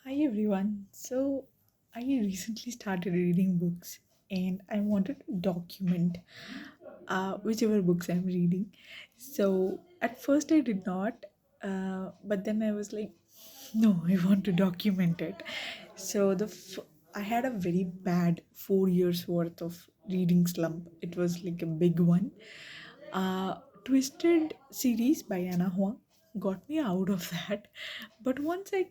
Hi everyone. So I recently started reading books and I wanted to document whichever books I'm reading. So at first I did not, but then I was like, no, I want to document it. So I had a very bad 4 years worth of reading slump. It was like a big one. Twisted series by Anna Huang got me out of that. But once I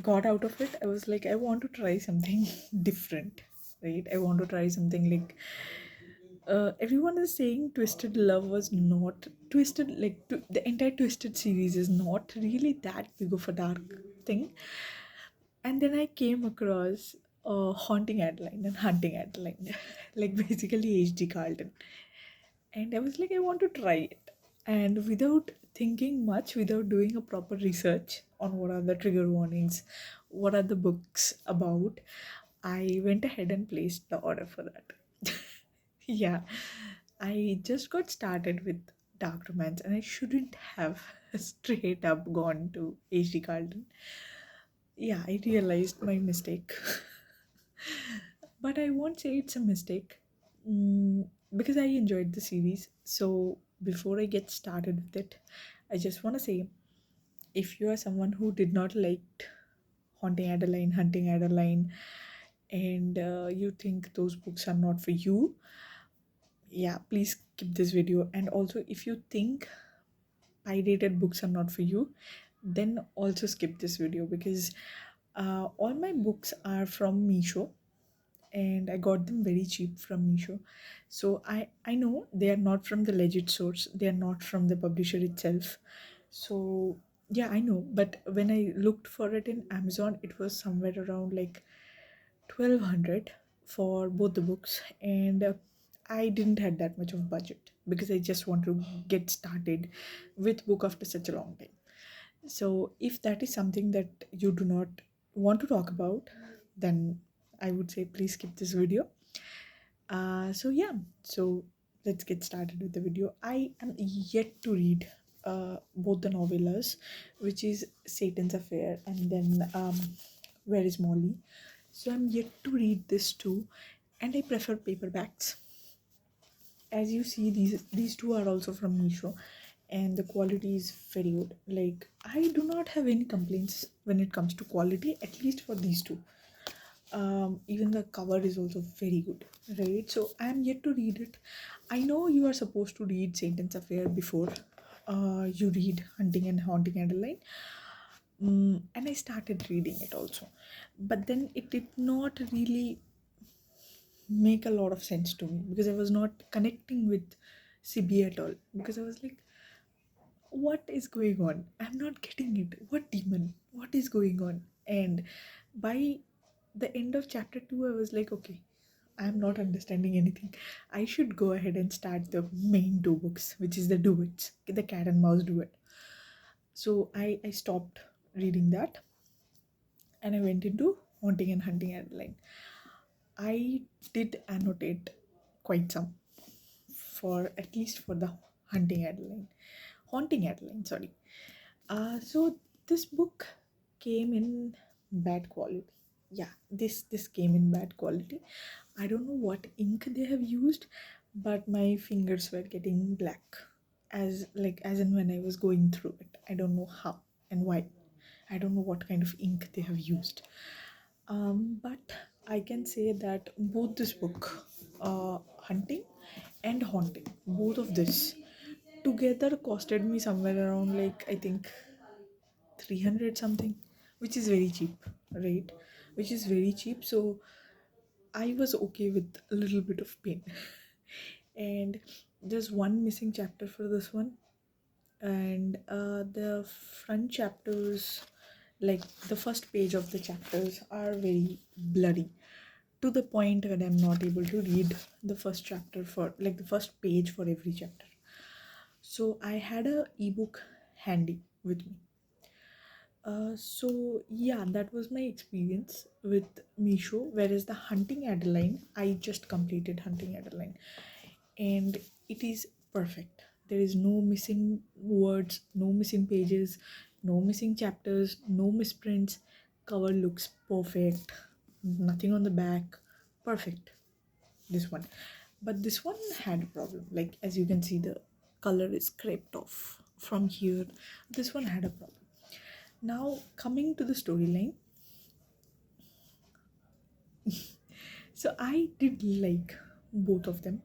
got out of it, I was like, I want to try something different, right? I want to try something like everyone is saying Twisted Love was not twisted, like the entire Twisted series is not really that big of a dark thing. And then I came across Haunting Adeline and Hunting Adeline, like basically HD Carlton. And I was like, I want to try it. And without thinking much, without doing a proper research on what are the trigger warnings, what are the books about, I went ahead and placed the order for that. Yeah, I just got started with dark romance and I shouldn't have straight up gone to HD Carlton. Yeah, I realized my mistake. But I won't say it's a mistake because I enjoyed the series. So before I get started with it, I just want to say if you are someone who did not like Haunting Adeline, Hunting Adeline, and you think those books are not for you, yeah, please skip this video. And also, if you think pirated books are not for you, then also skip this video because all my books are from Meesho and I got them very cheap from Meesho. So I know they are not from the legit source. They are not from the publisher itself. So yeah, I know. But when I looked for it in Amazon, it was somewhere around like 1200 for both the books, and I didn't had that much of budget because I just want to get started with book after such a long time. So if that is something that you do not want to talk about, then I would say please skip this video. So yeah, so let's get started with the video. I am yet to read both the novellas, which is Satan's Affair and then Where is Molly. So I'm yet to read this too, and I prefer paperbacks. As you see, these two are also from Meesho, and the quality is very good. Like I do not have any complaints when it comes to quality, at least for these two. Even the cover is also very good, right? So I am yet to read it. I know you are supposed to read Satan's Affair before you read Hunting and Haunting Adeline. And I started reading it also, but then it did not really make a lot of sense to me because I was not connecting with CB at all. Because I was like, what is going on? I'm not getting it. What demon? What is going on? And by the end of chapter 2, I was like, okay, I'm not understanding anything. I should go ahead and start the main two books, which is the duets, the cat and mouse duet. So I stopped reading that and I went into Haunting and Hunting Adeline. I did annotate quite some for at least for the Haunting Adeline, sorry. So this book came in bad quality. Yeah, this came in bad quality. I don't know what ink they have used, but my fingers were getting black as in when I was going through it. I don't know how and why. I don't know what kind of ink they have used. But I can say that both this book, Hunting and Haunting, both of this together costed me somewhere around like I think 300 something, which is very cheap, right? Which is very cheap. So I was okay with a little bit of pain. And there's one missing chapter for this one, and the front chapters, like the first page of the chapters, are very blurry to the point that I'm not able to read the first chapter for like the first page for every chapter. So I had a ebook handy with me. So yeah, that was my experience with Meesho. Whereas the Hunting Adeline, I just completed Hunting Adeline, and it is perfect. There is no missing words, no missing pages, no missing chapters, no misprints. Cover looks perfect, nothing on the back, perfect. This one, but this one had a problem. Like as you can see, the color is scraped off from here. This one had a problem. Now coming to the storyline, so I did like both of them,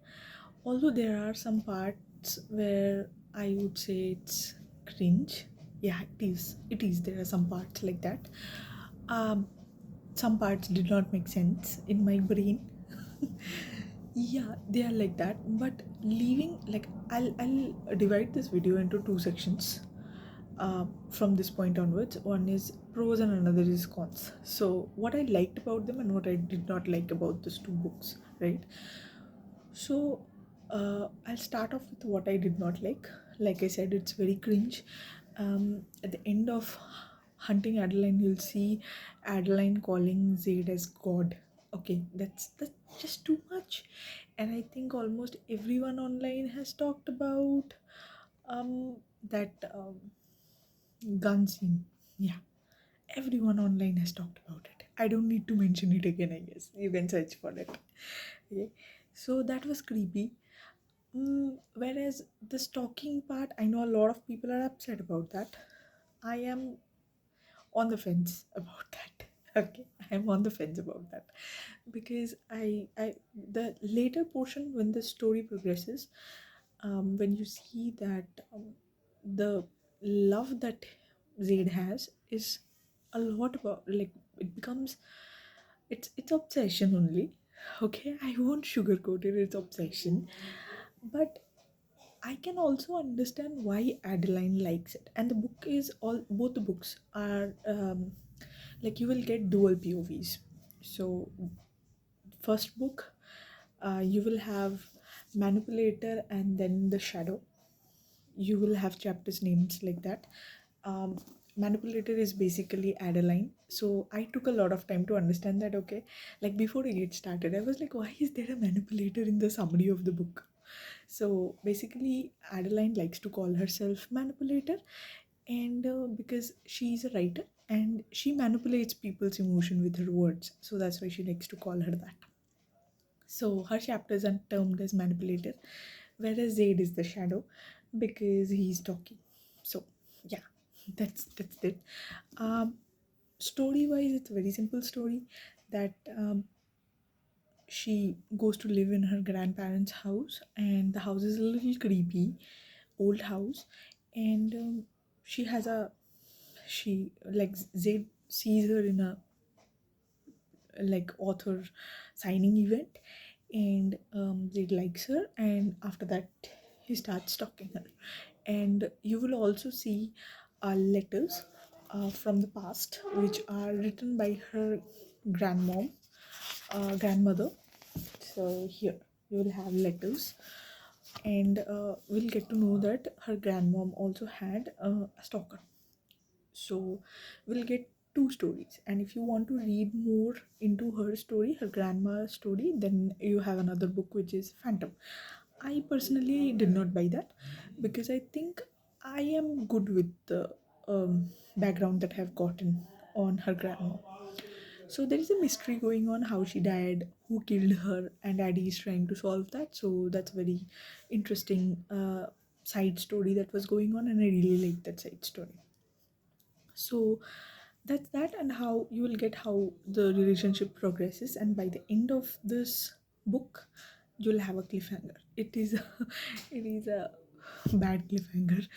although there are some parts where I would say it's cringe. Yeah, it is. It is. There are some parts like that. Um, some parts did not make sense in my brain. Yeah, they are like that. But leaving, like, I'll divide this video into two sections. From this point onwards, one is pros and another is cons. So what I liked about them and what I did not like about these two books, right? So I'll start off with what I did not like. Like I said, it's very cringe. At the end of Hunting Adeline, you'll see Adeline calling Zaid as God. Okay, that's just too much, and I think almost everyone online has talked about that gun scene. Yeah, everyone online has talked about it. I don't need to mention it again, I guess. You can search for it. Okay. So that was creepy. Whereas the stalking part, I know a lot of people are upset about that. I am on the fence about that. Okay, I am on the fence about that because the later portion when the story progresses, when you see that the love that Zaid has is a lot about, like, it becomes, it's obsession only. Okay, I won't sugarcoat it, it's obsession. But I can also understand why Adeline likes it. And the book is all, both the books are like you will get dual POVs. So first book, you will have manipulator and then the shadow. You will have chapters names like that. um, Manipulator is basically Adeline. So I took a lot of time to understand that. Okay, like before I get started, I was like, why is there a manipulator in the summary of the book? So basically Adeline likes to call herself manipulator, and because she's a writer and she manipulates people's emotion with her words, so that's why she likes to call her that. So her chapters are termed as manipulator, whereas Zaid is the shadow because he's talking. So yeah, that's it. Um, Story wise, it's a very simple story that she goes to live in her grandparents' house, and the house is a little creepy, old house, and she has a she like Zaid sees her in a like author signing event, and Zaid likes her, and after that he starts stalking her. And you will also see letters from the past which are written by her grandmom grandmother. So here you will have letters, and we'll get to know that her grandmom also had a stalker. So we'll get two stories, and if you want to read more into her story, her grandma's story, then you have another book which is Phantom. I personally did not buy that because I think I am good with the background that I've gotten on her grandma. So there is a mystery going on, how she died, who killed her, and Addie is trying to solve that. So that's very interesting side story that was going on, and I really like that side story. So that's that, and how you will get how the relationship progresses, and by the end of this book you'll have a cliffhanger. It is it is a bad cliffhanger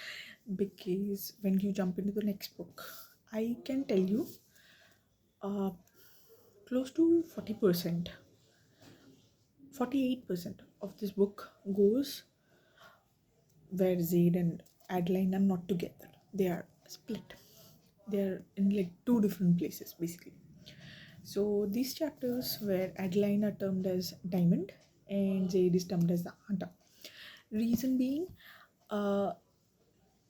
because when you jump into the next book, I can tell you uh, close to 40%, 48% of this book goes where Zaid and Adeline are not together. They are split. They're in like two different places basically. So these chapters where Adeline are termed as Diamond and Zaid is termed as the Hunter. Reason being, uh,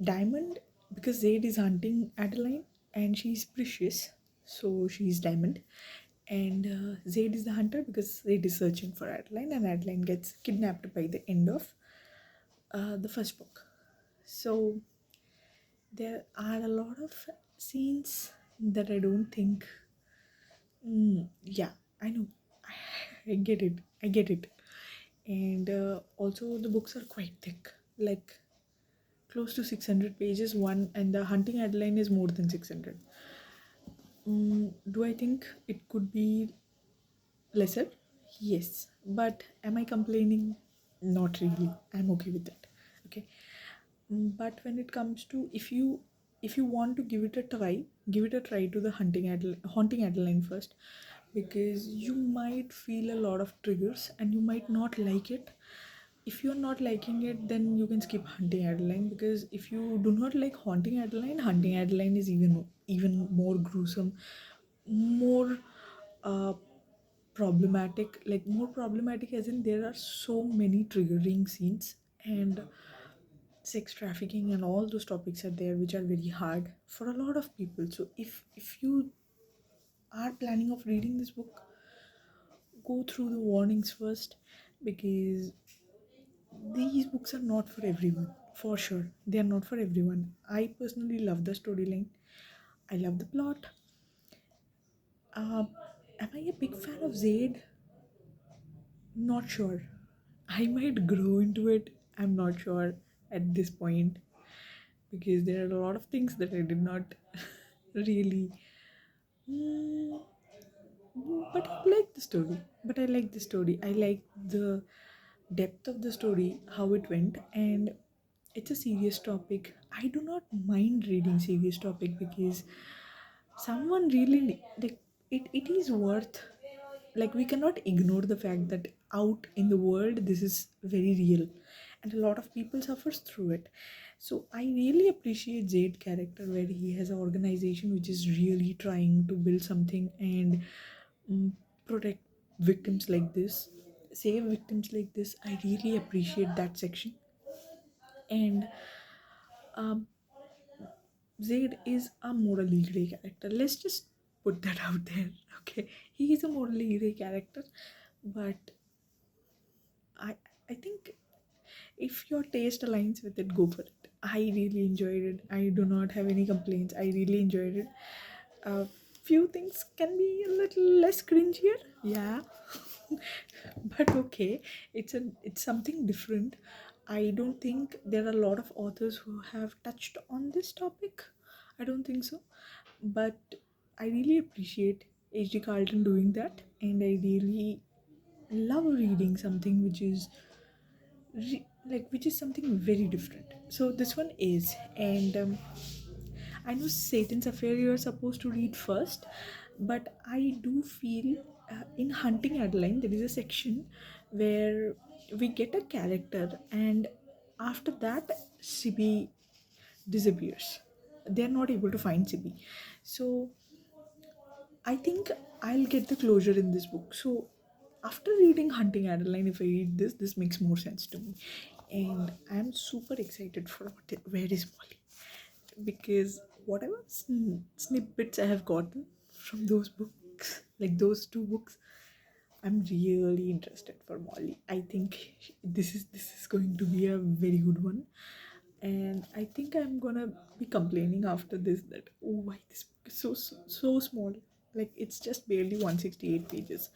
Diamond, because Zaid is hunting Adeline and she's precious, so she's Diamond. And Zaid is the hunter because Zaid is searching for Adeline, and Adeline gets kidnapped by the end of the first book. So there are a lot of scenes that I don't think Yeah, I know. I get it. I get it. And also, the books are quite thick, like close to 600 pages one, and the Hunting Adeline is more than 600. Do I think it could be lesser? Yes. But am I complaining? Not really. I'm okay with that. Okay. But when it comes to, if you want to give it a try to the Haunting Adeline first, because you might feel a lot of triggers and you might not like it. If you're not liking it, then you can skip Hunting Adeline, because if you do not like Hunting Adeline is even more gruesome, more uh, problematic, like more problematic as in there are so many triggering scenes, and sex trafficking and all those topics are there, which are very hard for a lot of people. So if you are planning of reading this book, go through the warnings first, because these books are not for everyone. For sure, they are not for everyone. I personally love the storyline, I love the plot. uh, am I a big fan of Zaid? Not sure. I might grow into it. I'm not sure at this point, because there are a lot of things that I did not really. Mm, but I like the story. But I like the story. I like the depth of the story, how it went, and it's a serious topic. I do not mind reading serious topic, because someone really like it is worth, like we cannot ignore the fact that out in the world this is very real, and a lot of people suffers through it. So I really appreciate Zaid character, where he has an organization which is really trying to build something and mm, protect victims like this, save victims like this. I really appreciate that section. And um, Zaid is a morally grey character. Let's just put that out there. Okay, he is a morally grey character, but I I think if your taste aligns with it, go for it. I really enjoyed it. I do not have any complaints. I really enjoyed it. A few things can be a little less cringier, yeah, but okay, it's something different. I don't think there are a lot of authors who have touched on this topic. I don't think so, but I really appreciate H.D. Carlton doing that, and I really love reading something which is which is something very different. So this one is, and I know Satan's Affair you're supposed to read first, but I do feel in Hunting Adeline there is a section where we get a character, and after that Sibi disappears. They're not able to find Sibi. So I think I'll get the closure in this book. So after reading Hunting Adeline, if I read this, this makes more sense to me. And I'm super excited for where is Molly, because whatever snippets I have gotten from those books, like those two books, I'm really interested for Molly. I think this is going to be a very good one, and I think I'm gonna be complaining after this that, oh, why this book is so small. Like it's just barely 168 pages.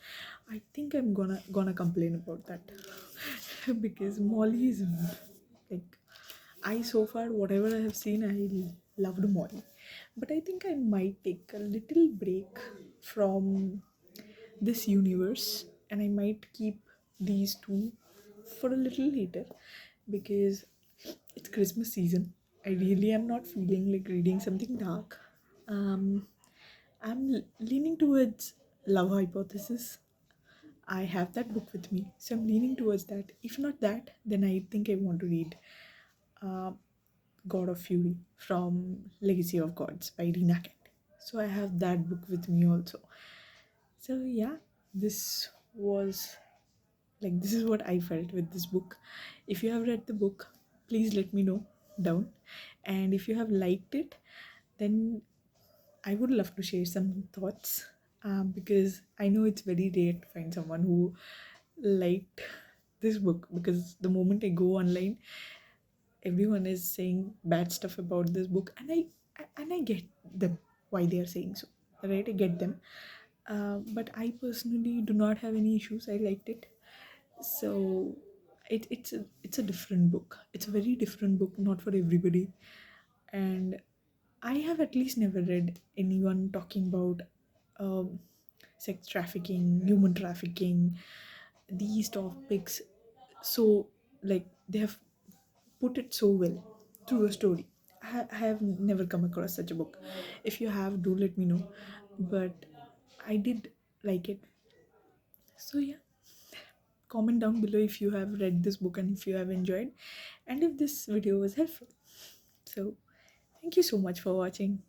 I think I'm gonna complain about that because Molly is like, I so far whatever I have seen, I loved Molly, but I think I might take a little break from this universe, and I might keep these two for a little later, because it's Christmas season. I really am not feeling like reading something dark. um I'm leaning towards Love Hypothesis. I have that book with me, so I'm leaning towards that. If not that, then I think I want to read uh, God of Fury from Legacy of Gods by Rina Kent. So I have that book with me also. So yeah, this was this is what I felt with this book. If you have read the book, please let me know down. And if you have liked it, then I would love to share some thoughts, because I know it's very rare to find someone who liked this book, because the moment I go online, everyone is saying bad stuff about this book, and I get them why they are saying so, right? I get them. But I personally do not have any issues. I liked it. So it's a different book. It's a very different book, not for everybody. And I have at least never read anyone talking about um, sex trafficking, human trafficking, these topics. So, like, they have put it so well through a story. I have never come across such a book. If you have, do let me know. But I did like it. So, yeah, comment down below if you have read this book and if you have enjoyed, and if this video was helpful. So, thank you so much for watching.